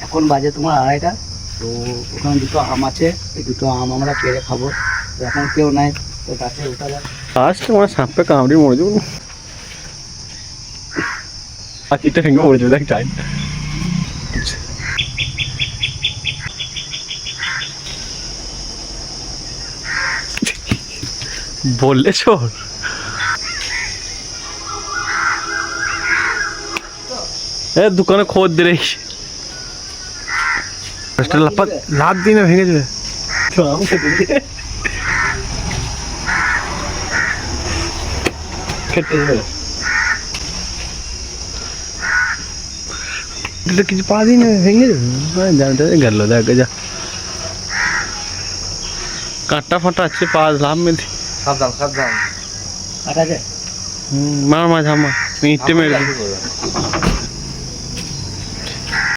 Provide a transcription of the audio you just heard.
এখন বাজে তোমার 2:30টা। তো ওখানে দুটো আম আছে, এই দুটো আম আমরা পেড়ে খাবো। তো এখন কেউ নাই, তো গাছে ওঠা যায়। আজ তোমার সাপে কামড়ে মরে যাবো, হাতিটা ভেঙে মরে যাবে, দেখ টাইম বললে চোর। এ দোকানে খোঁজ দিয়ে রেখেছি, লাভ দিনে ভেঙে যাবে। আম খেতে দিয়ে খেতে যাবে। কিছু পা দিন ভেঙে যাবে, গেল দেখ যা কাঁটা ফাটা আছে, পা লাভ মেলছি। সাবধান সাবধান, কাটা যায়। মার মাঝ আমার ইটে মেরে দিই।